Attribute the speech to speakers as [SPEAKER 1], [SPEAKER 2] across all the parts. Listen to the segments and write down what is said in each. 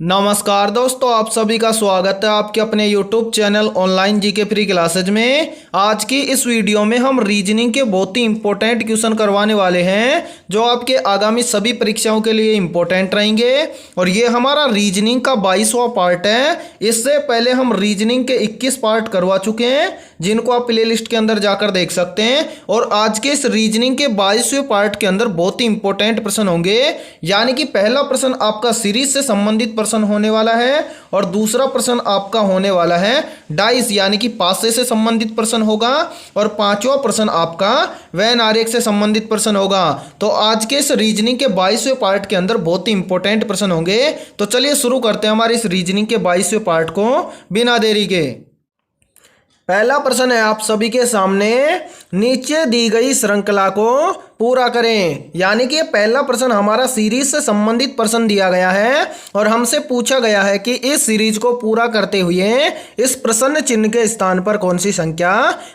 [SPEAKER 1] नमस्कार दोस्तों, आप सभी का स्वागत है आपके अपने YouTube channel online GK free classes में। आज की इस वीडियो में हम रीजनिंग के बहुत ही इंपॉर्टेंट क्वेश्चन करवाने वाले हैं जो आपके आगामी सभी परीक्षाओं के लिए इंपॉर्टेंट रहेंगे। और ये हमारा रीजनिंग का 22वां पार्ट है। इससे पहले हम रीजनिंग के 21 पार्ट करवा चुके हैं जिनको आप प्ले लिस्ट के अंदर जाकर देख सकते हैं। और आज के इस रीजनिंग के 22वें पार्ट के अंदर बहुत ही इंपॉर्टेंट प्रश्न होंगे। यानी कि पहला प्रश्न आपका सीरीज से संबंधित प्रश्न होने वाला है और दूसरा प्रश्न आपका होने वाला है डाइस यानी कि पासे से संबंधित प्रश्न होगा और पांचवा प्रश्न आपका वेन आरेख से संबंधित प्रश्न होगा। तो आज के इस रीजनिंग के 22वें पार्ट के अंदर बहुत ही इंपॉर्टेंट प्रश्न होंगे। तो चलिए शुरू करते हैं हमारे इस रीजनिंग के 22वें पार्ट को बिना देरी के। पहला प्रश्न है आप सभी के सामने, नीचे दी गई श्रृंखला को पूरा करें। यानी कि पहला प्रश्न हमारा सीरीज से संबंधित प्रश्न दिया गया है और हमसे पूछा गया है कि इस सीरीज को पूरा करते हुए इस प्रश्न चिन्ह के स्थान पर कौन सी संख्या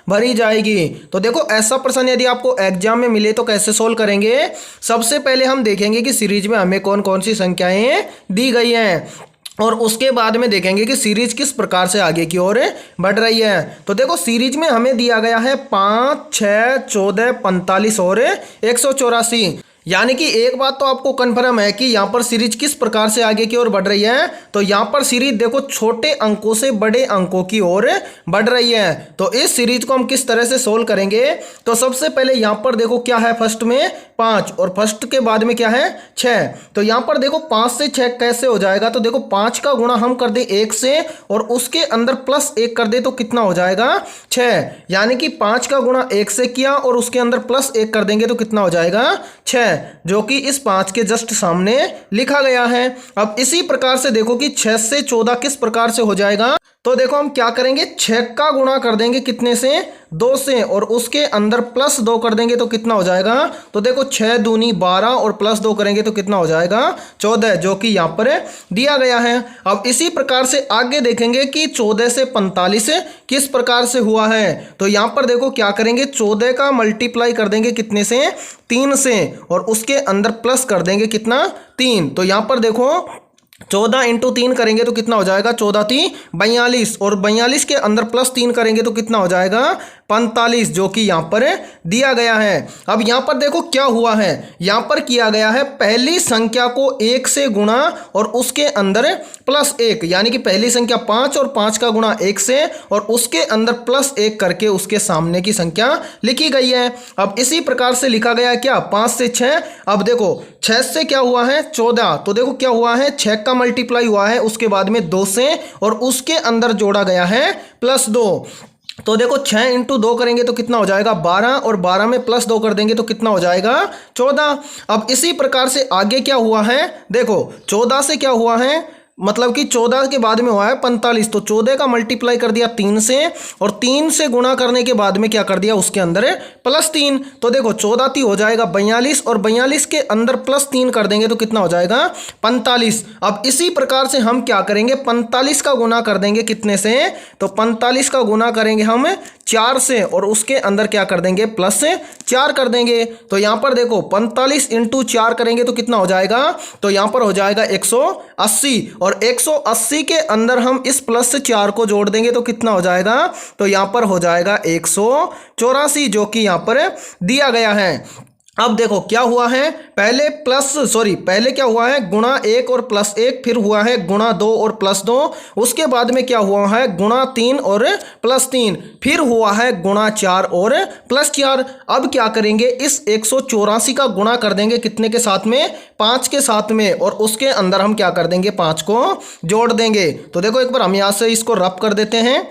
[SPEAKER 1] भरी जाएगी। तो देखो, ऐसा प्रश्न यदि आपको एग्जाम में मिले तो कैसे सोल्व करेंगे। सबसे पहले हम देखेंगे कि सीरीज में हमें कौन कौन सी संख्याएं दी गई हैं और उसके बाद में देखेंगे कि सीरीज किस प्रकार से आगे की ओर बढ़ रही है। तो देखो, सीरीज में हमें दिया गया है 5, 6, 14, 45 और 184। यानी कि एक बात तो आपको कन्फर्म है कि यहाँ पर सीरीज किस प्रकार से आगे की ओर बढ़ रही है। तो यहाँ पर सीरीज देखो छोटे अंकों से बड़े अंकों की ओर बढ़ रही है। तो इस सीरीज को हम किस तरह से सोल्व करेंगे। तो सबसे पहले यहाँ पर देखो क्या है, फर्स्ट में 5 और फर्स्ट के बाद में क्या है 6। तो यहाँ पर देखो 5 से 6 कैसे हो जाएगा। तो देखो 5 का गुणा हम कर दे 1 से और उसके अंदर प्लस 1 कर दे तो कितना हो जाएगा 6। यानी कि 5 का गुणा 1 से किया और उसके अंदर प्लस 1 कर देंगे तो कितना हो जाएगा 6, जो कि इस 5 के जस्ट सामने लिखा गया है। अब इसी प्रकार से देखो कि 6 से 14 किस प्रकार से हो जाएगा। तो देखो हम क्या करेंगे, 6 का गुणा कर देंगे कितने से 2 से और उसके अंदर प्लस 2 कर देंगे तो कितना हो जाएगा। तो देखो 6 दूनी 12 और प्लस 2 करेंगे तो कितना हो जाएगा 14, जो कि यहाँ पर दिया गया है। अब इसी प्रकार से आगे देखेंगे कि 14 से 45 किस प्रकार से हुआ है। तो यहाँ पर देखो क्या करेंगे, 14 का मल्टीप्लाई कर देंगे कितने से 3 से और उसके अंदर प्लस कर देंगे कितना 3। तो यहाँ पर देखो 14 इंटू 3 करेंगे तो कितना हो जाएगा 14 3 42 और 42 के अंदर प्लस 3 करेंगे तो कितना हो जाएगा 45, जो कि यहाँ पर दिया गया है। अब यहाँ पर देखो क्या हुआ है, यहाँ पर किया गया है पहली संख्या को 1 से गुणा और उसके अंदर प्लस 1। यानी कि पहली संख्या 5 और 5 का गुणा 1 से और उसके अंदर प्लस 1 करके उसके सामने की संख्या लिखी गई है। अब इसी प्रकार से लिखा गया है क्या 5 से 6। अब देखो 6 से क्या हुआ है 14। तो देखो क्या हुआ है, 6 का मल्टीप्लाई हुआ है उसके बाद में 2 से और उसके अंदर जोड़ा गया है प्लस 2। तो देखो 6 इंटू 2 करेंगे तो कितना हो जाएगा 12 और 12 में प्लस 2 कर देंगे तो कितना हो जाएगा 14। अब इसी प्रकार से आगे क्या हुआ है, देखो 14 से क्या हुआ है, मतलब कि 14 के बाद में हुआ है 45। तो 14 का मल्टीप्लाई कर दिया 3 से और 3 से गुणा करने के बाद में क्या कर दिया उसके अंदर प्लस 3। तो देखो 14 3 हो जाएगा 42 और 42 के अंदर प्लस 3 कर देंगे तो कितना हो जाएगा 45। अब इसी प्रकार से हम क्या करेंगे, 45 का गुणा कर देंगे कितने से। तो 45 का गुणा करेंगे हम 4 से और उसके अंदर क्या कर देंगे प्लस 4 कर देंगे। तो यहाँ पर देखो 45 इंटू 4 करेंगे तो कितना हो जाएगा, तो यहाँ पर हो जाएगा 180 और 180 के अंदर हम इस प्लस से 4 को जोड़ देंगे तो कितना हो जाएगा, तो यहाँ पर हो जाएगा 184, जो कि यहाँ पर दिया गया है। अब देखो क्या हुआ है, पहले क्या हुआ है गुणा 1 और प्लस 1, फिर हुआ है गुणा 2 और प्लस 2, उसके बाद में क्या हुआ है गुणा 3 और प्लस 3, फिर हुआ है गुणा 4 और प्लस 4। अब क्या करेंगे, इस 184 का गुणा कर देंगे कितने के साथ में 5 के साथ में और उसके अंदर हम क्या कर देंगे 5 को जोड़ देंगे। तो देखो एक बार हम यहाँ से इसको रब कर देते हैं।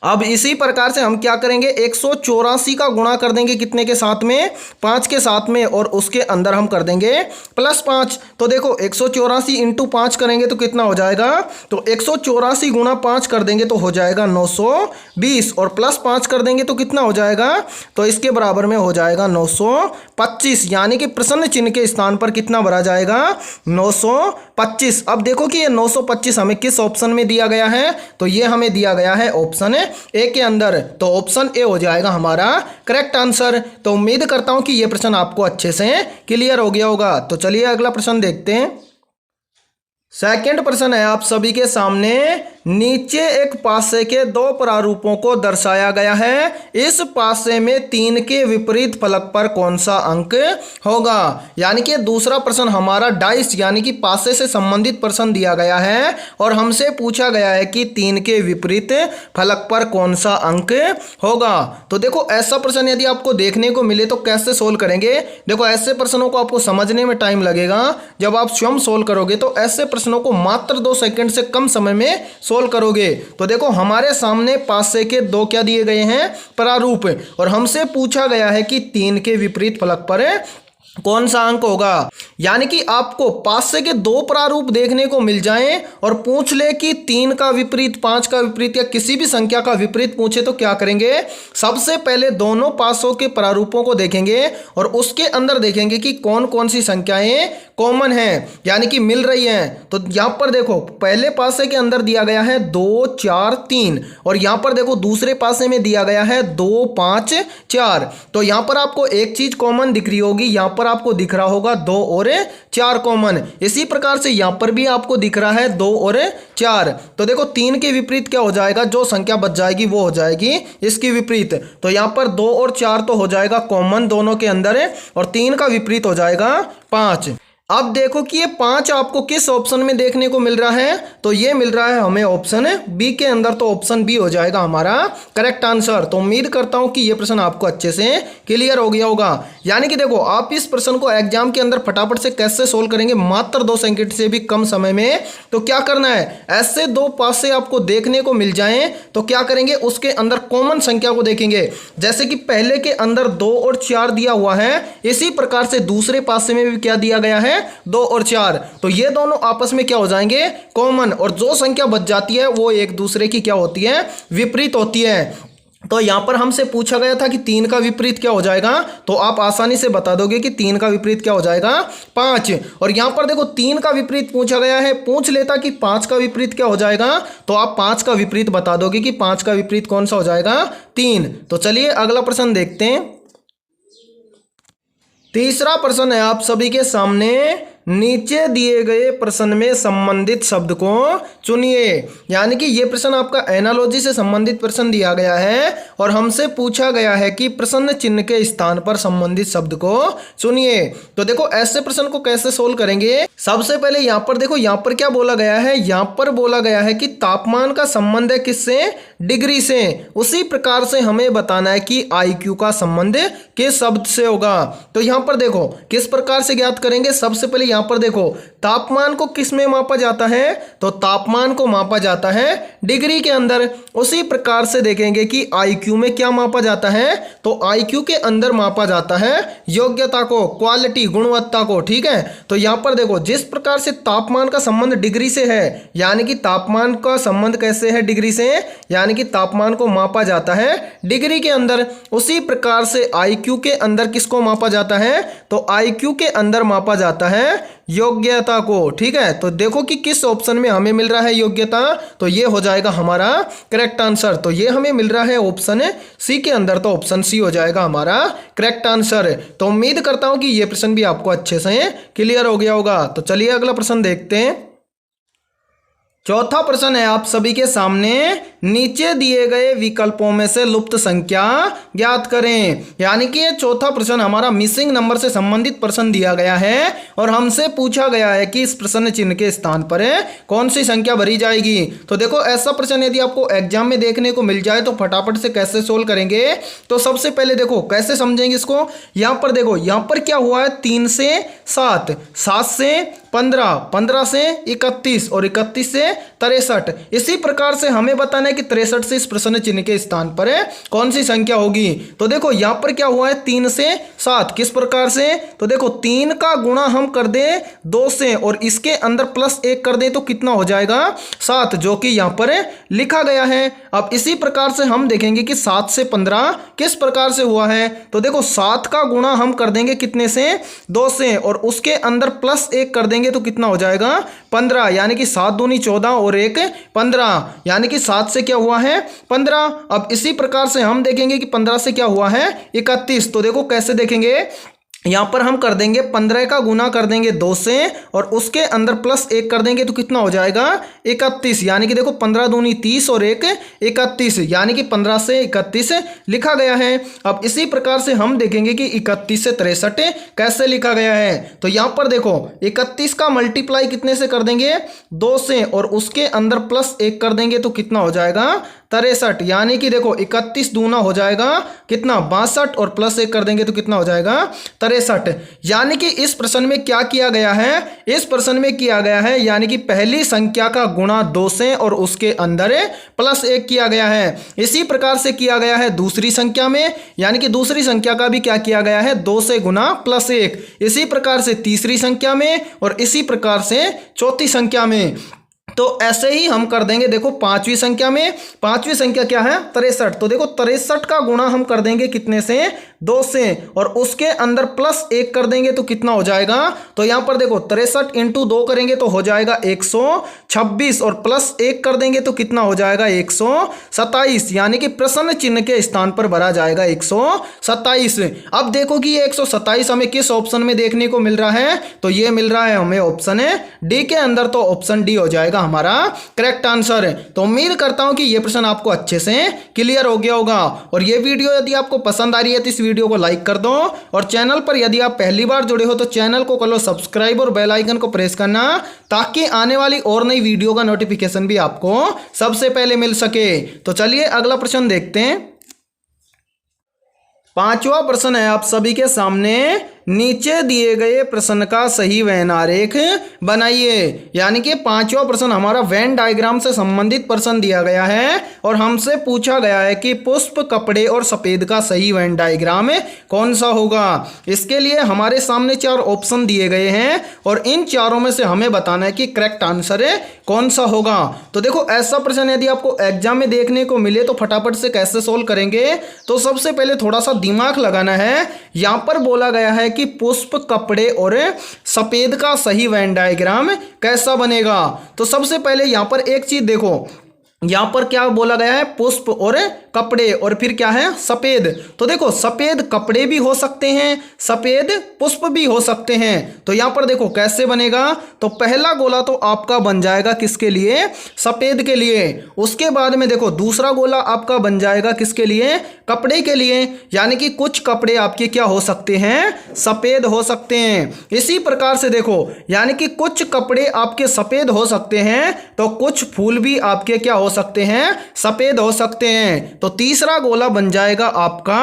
[SPEAKER 1] अब इसी प्रकार से हम क्या करेंगे, 184 का गुणा कर देंगे कितने के साथ में 5 के साथ में और उसके अंदर हम कर देंगे प्लस 5। तो देखो 184 इंटू 5 करेंगे तो कितना हो जाएगा, तो 184 गुणा 5 कर देंगे तो हो जाएगा 920 और प्लस 5 कर देंगे तो कितना हो जाएगा, तो इसके बराबर में हो जाएगा 925। यानी कि प्रश्न चिन्ह के स्थान पर कितना भरा जाएगा 925। अब देखो कि ये 925 हमें किस ऑप्शन में दिया गया है, तो ये हमें दिया गया है ऑप्शन ए के अंदर। तो ऑप्शन ए हो जाएगा हमारा करेक्ट आंसर। तो उम्मीद करता हूं कि यह प्रश्न आपको अच्छे से क्लियर हो गया होगा। तो चलिए अगला प्रश्न देखते हैं। सेकंड प्रश्न है आप सभी के सामने, नीचे एक पासे के दो प्रारूपों को दर्शाया गया है। इस पासे में 3 के विपरीत फलक पर कौन सा अंक होगा। यानी कि दूसरा प्रश्न हमारा डाइस यानी कि पासे से संबंधित प्रश्न दिया गया है और हमसे पूछा गया है कि 3 के विपरीत फलक पर कौन सा अंक होगा। तो देखो ऐसा प्रश्न यदि आपको देखने को मिले तो कैसे सोल्व करेंगे। देखो ऐसे प्रश्नों को आपको समझने में टाइम लगेगा, जब आप स्वयं सोल्व करोगे तो ऐसे प्रश्नों को मात्र 2 सेकंड से कम समय में सोल्व करोगे। तो देखो हमारे सामने पासे के 2 क्या दिए गए हैं, प्रारूप, और हमसे पूछा गया है कि 3 के विपरीत फलक पर कौन सा अंक होगा। यानी कि आपको पासे के 2 प्रारूप देखने को मिल जाएं और पूछ ले कि 3 का विपरीत, 5 का विपरीत या किसी भी संख्या का विपरीत पूछे तो क्या करेंगे। सबसे पहले दोनों पासों के प्रारूपों को देखेंगे और उसके अंदर देखेंगे कि कौन कौन सी संख्याएं कॉमन हैं, यानी कि मिल रही हैं। तो यहां पर देखो पहले पासे के अंदर दिया गया है 2 4 3 और यहां पर देखो दूसरे पासे में दिया गया है 2 5 4। तो यहां पर आपको एक चीज कॉमन दिख रही होगी, यहां पर आपको दिख रहा होगा 2 और 4 कॉमन। इसी प्रकार से यहां पर भी आपको दिख रहा है 2 और 4। तो देखो 3 के विपरीत क्या हो जाएगा, जो संख्या बच जाएगी वो हो जाएगी इसकी विपरीत। तो यहां पर 2 और 4 तो हो जाएगा कॉमन दोनों के अंदर और 3 का विपरीत हो जाएगा 5। अब देखो कि ये 5 आपको किस ऑप्शन में देखने को मिल रहा है, तो ये मिल रहा है हमें ऑप्शन बी के अंदर। तो ऑप्शन बी हो जाएगा हमारा करेक्ट आंसर। तो उम्मीद करता हूं कि ये प्रश्न आपको अच्छे से क्लियर हो गया होगा। यानी कि देखो आप इस प्रश्न को एग्जाम के अंदर फटाफट से कैसे सोल्व करेंगे, मात्र 2 सेकंड से भी कम समय में। तो क्या करना है, ऐसे 2 पासे आपको देखने को मिल जाएं तो क्या करेंगे, उसके अंदर कॉमन संख्या को देखेंगे। जैसे कि पहले के अंदर 2 और 4 दिया हुआ है, इसी प्रकार से दूसरे पासे में भी क्या दिया गया है, 2 और 4। तो ये दोनों आपस में क्या हो जाएंगे, कॉमन, और जो संख्या बच जाती है वो एक दूसरे की क्या होती है, विपरीत होती है। तो यहां पर हमसे पूछा गया था कि 3 का विपरीत क्या हो जाएगा, तो आप आसानी से बता दोगे कि 3 का विपरीत क्या हो जाएगा, 5। और यहां पर देखो 3 का विपरीत पूछा गया है, पूछ लेता कि 5 का विपरीत क्या हो जाएगा, तो आप 5 का विपरीत बता दोगे कि 5 का विपरीत कौन सा हो जाएगा, 3। तो चलिए अगला प्रश्न देखते हैं। तीसरा प्रश्न है आप सभी के सामने, नीचे दिए गए प्रश्न में संबंधित शब्द को चुनिए। यानी कि ये प्रश्न आपका एनालॉजी से संबंधित प्रश्न दिया गया है और हमसे पूछा गया है कि प्रश्न चिन्ह के स्थान पर संबंधित शब्द को चुनिए। तो देखो ऐसे प्रश्न को कैसे सोल्व करेंगे। सबसे पहले यहाँ पर देखो, यहाँ पर क्या बोला गया है, यहाँ पर बोला गया है कि तापमान का संबंध है किससे, डिग्री से। उसी प्रकार से हमें बताना है कि IQ का संबंध किस शब्द से होगा। तो यहाँ पर देखो किस प्रकार से ज्ञात करेंगे। सबसे पहले यहां पर देखो तापमान को किस में मापा जाता है, तो तापमान को मापा जाता है डिग्री के अंदर। उसी प्रकार से देखेंगे कि IQ में क्या मापा जाता है, तो IQ के अंदर मापा जाता है योग्यता को, क्वालिटी, गुणवत्ता को। ठीक है, तो यहां पर देखो जिस प्रकार से तापमान का संबंध डिग्री से है, यानी कि तापमान का संबंध कैसे है, डिग्री से, यानी कि तापमान को मापा जाता है डिग्री के अंदर। उसी प्रकार से IQ के अंदर किसको मापा जाता है, तो IQ के अंदर मापा जाता है योग्यता को। ठीक है, तो देखो कि किस ऑप्शन में हमें मिल रहा है योग्यता, तो ये हो जाएगा हमारा करेक्ट आंसर। तो ये हमें मिल रहा है ऑप्शन सी के अंदर, तो ऑप्शन सी हो जाएगा हमारा करेक्ट आंसर। तो उम्मीद करता हूं कि ये प्रश्न भी आपको अच्छे से क्लियर हो गया होगा। तो चलिए अगला प्रश्न देखते हैं। चौथा प्रश्न है आप सभी के सामने, नीचे दिए गए विकल्पों में से लुप्त संख्या ज्ञात करें। यानी कि ये चौथा प्रश्न हमारा मिसिंग नंबर से संबंधित प्रश्न दिया गया है और हमसे पूछा गया है कि इस प्रश्न चिन्ह के स्थान पर कौन सी संख्या भरी जाएगी। तो देखो ऐसा प्रश्न यदि आपको एग्जाम में देखने को मिल जाए तो फटाफट से कैसे सोल्व करेंगे। तो सबसे पहले देखो कैसे समझेंगे इसको। यहां पर देखो, यहां पर क्या हुआ है, 3 से 7, 7 से 15, 15 से 31 और 31 से 63। इसी प्रकार से हमें बताना है कि 63 से इस प्रश्न चिन्ह के स्थान पर कौन सी संख्या होगी। तो देखो यहां पर क्या हुआ है, 3 से 7, किस प्रकार से, तो देखो 3 का गुणा हम कर दें 2 से और इसके अंदर प्लस 1 कर दें तो कितना हो जाएगा, 7, जो कि यहां पर लिखा गया है। अब इसी प्रकार से हम देखेंगे कि 7 से 15 किस प्रकार से हुआ है। तो देखो 7 का गुणा हम कर देंगे कितने से, 2 से, और उसके अंदर प्लस 1 कर देंगे तो कितना हो जाएगा, 15, यानी कि 7 दूनी 14 और 1 15, यानी कि 7 से क्या हुआ है, 15। अब इसी प्रकार से हम देखेंगे कि 15 से क्या हुआ है, 31। तो देखो कैसे देखेंगे, यहाँ पर हम कर देंगे 15 का गुना कर देंगे 2 से और उसके अंदर प्लस 1 कर देंगे तो कितना हो जाएगा 31। यानी कि देखो 15 दूनी 30 और 1 31, यानी कि 15 से 31 लिखा गया है। अब इसी प्रकार से हम देखेंगे कि 31 से 63 कैसे लिखा गया है। तो यहाँ पर देखो 31 का मल्टीप्लाई कितने से कर देंगे 2 से और उसके अंदर प्लस 1 कर देंगे तो कितना हो जाएगा 63। यानी कि देखो 31 दूना हो जाएगा कितना 62 और प्लस 1 कर देंगे तो कितना हो जाएगा 63। यानी कि इस प्रश्न में क्या किया गया है, इस प्रश्न में किया गया है यानी कि पहली संख्या का गुणा 2 से और उसके अंदर प्लस 1 किया गया है। इसी प्रकार से किया गया है दूसरी संख्या में, यानी कि दूसरी संख्या का भी क्या किया गया है 2 से गुना प्लस 1। इसी प्रकार से तीसरी संख्या में और इसी प्रकार से चौथी संख्या में। तो ऐसे ही हम कर देंगे देखो पांचवी संख्या में। पांचवी संख्या क्या है 63। तो देखो 63 का गुणा हम कर देंगे कितने से 2 से और उसके अंदर प्लस 1 कर देंगे तो कितना हो जाएगा। तो यहां पर देखो 63 इंटू 2 करेंगे तो हो जाएगा 126 और प्लस 1 कर देंगे तो कितना हो जाएगा 127। यानी कि प्रश्न चिन्ह के स्थान पर भरा जाएगा 127। अब देखो कि ये 127 हमें किस ऑप्शन में देखने को मिल रहा है, तो ये मिल रहा है हमें ऑप्शन डी के अंदर। तो ऑप्शन डी हो जाएगा हमारा करेक्ट आंसर। तो उम्मीद करता हूं कि यह प्रश्न आपको अच्छे से क्लियर हो गया होगा। और यह वीडियो यदि आपको पसंद आ रही है तो इस वीडियो को लाइक कर दो और चैनल पर यदि आप पहली बार जुड़े हो तो चैनल को कर लो सब्सक्राइब और बेल आइकन को प्रेस करना ताकि आने वाली और नई वीडियो का नोटिफिकेशन भी आपको सबसे पहले मिल सके। तो चलिए अगला प्रश्न देखते हैं। पांचवा प्रश्न है आप सभी के सामने, नीचे दिए गए प्रश्न का सही वेन आरेख बनाइए। यानी कि पांचवा प्रश्न हमारा वेन डायग्राम से संबंधित प्रश्न दिया गया है और हमसे पूछा गया है कि पुष्प, कपड़े और सफेद का सही वेन डायग्राम कौन सा होगा। इसके लिए हमारे सामने 4 ऑप्शन दिए गए हैं और इन चारों में से हमें बताना है कि करेक्ट आंसर कौन सा होगा। तो देखो ऐसा प्रश्न यदि आपको एग्जाम में देखने को मिले तो फटाफट से कैसे सोल्व करेंगे। तो सबसे पहले थोड़ा सा दिमाग लगाना है। यहां पर बोला गया है कि पुष्प, कपड़े और सफेद का सही वेन डायग्राम कैसा बनेगा। तो सबसे पहले यहां पर एक चीज देखो, यहां पर क्या बोला गया है पुष्प और कपड़े और फिर क्या है सफेद। तो देखो सफेद कपड़े भी हो सकते हैं, सफेद पुष्प भी हो सकते हैं। तो यहां पर देखो कैसे बनेगा। तो पहला गोला तो आपका बन जाएगा किसके लिए सफेद के लिए। उसके बाद में देखो दूसरा गोला आपका बन जाएगा किसके लिए कपड़े के लिए। यानी कि कुछ कपड़े आपके क्या हो सकते हैं सफेद हो सकते हैं। इसी प्रकार से देखो यानी कि कुछ कपड़े आपके सफेद हो सकते हैं तो कुछ फूल भी आपके क्या हो सकते हैं सफेद हो सकते हैं। तो तीसरा गोला बन जाएगा आपका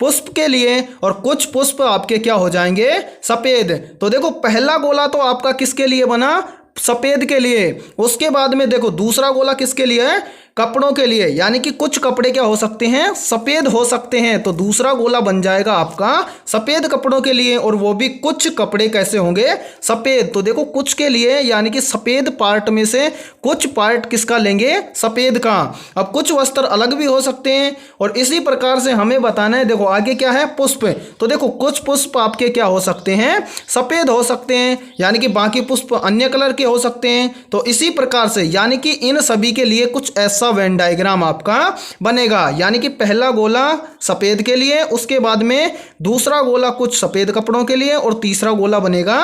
[SPEAKER 1] पुष्प के लिए और कुछ पुष्प आपके क्या हो जाएंगे सफेद। तो देखो पहला गोला तो आपका किसके लिए बना सफेद के लिए। उसके बाद में देखो दूसरा गोला किसके लिए है कपड़ों के लिए। यानी कि कुछ कपड़े क्या हो सकते हैं सफेद हो सकते हैं। तो दूसरा गोला बन जाएगा आपका सफेद कपड़ों के लिए और वो भी कुछ कपड़े कैसे होंगे सफेद। तो देखो कुछ के लिए यानी कि सफेद पार्ट में से कुछ पार्ट किसका लेंगे सफेद का। अब कुछ वस्त्र अलग भी हो सकते हैं और इसी प्रकार से हमें बताना है। देखो आगे क्या है पुष्प। तो देखो कुछ पुष्प आपके क्या हो सकते हैं सफेद हो सकते हैं, यानी कि बाकी पुष्प अन्य कलर के हो सकते हैं। तो इसी प्रकार से यानी कि इन सभी के लिए कुछ ऐसा वेन डायग्राम आपका बनेगा। यानी कि पहला गोला सफेद के लिए, उसके बाद में दूसरा गोला कुछ सफेद कपड़ों के लिए और तीसरा गोला बनेगा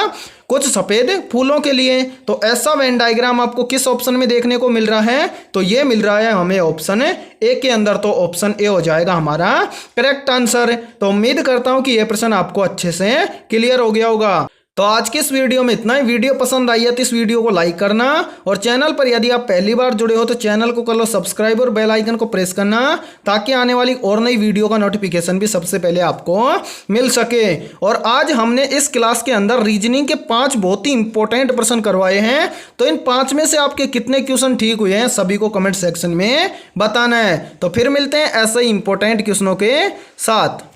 [SPEAKER 1] कुछ सफेद फूलों के लिए। तो ऐसा वेन डायग्राम आपको किस ऑप्शन में देखने को मिल रहा है, तो ये मिल रहा है हमें ऑप्शन ए के अंदर। तो ऑप्शन ए हो जाएगा हमारा करेक्ट आंसर। तो उम्मीद करता हूं कि यह प्रश्न आपको अच्छे से क्लियर हो गया होगा। तो आज के इस वीडियो में इतना ही। वीडियो पसंद आई है तो इस वीडियो को लाइक करना और चैनल पर यदि आप पहली बार जुड़े हो तो चैनल को कर लो सब्सक्राइब और बेल आइकन को प्रेस करना ताकि आने वाली और नई वीडियो का नोटिफिकेशन भी सबसे पहले आपको मिल सके। और आज हमने इस क्लास के अंदर रीजनिंग के 5 बहुत ही इंपॉर्टेंट प्रश्न करवाए हैं। तो इन 5 में से आपके कितने क्वेश्चन ठीक हुए हैं सभी को कमेंट सेक्शन में बताना है। तो फिर मिलते हैं ऐसे ही इंपॉर्टेंट क्वेश्चनों के साथ।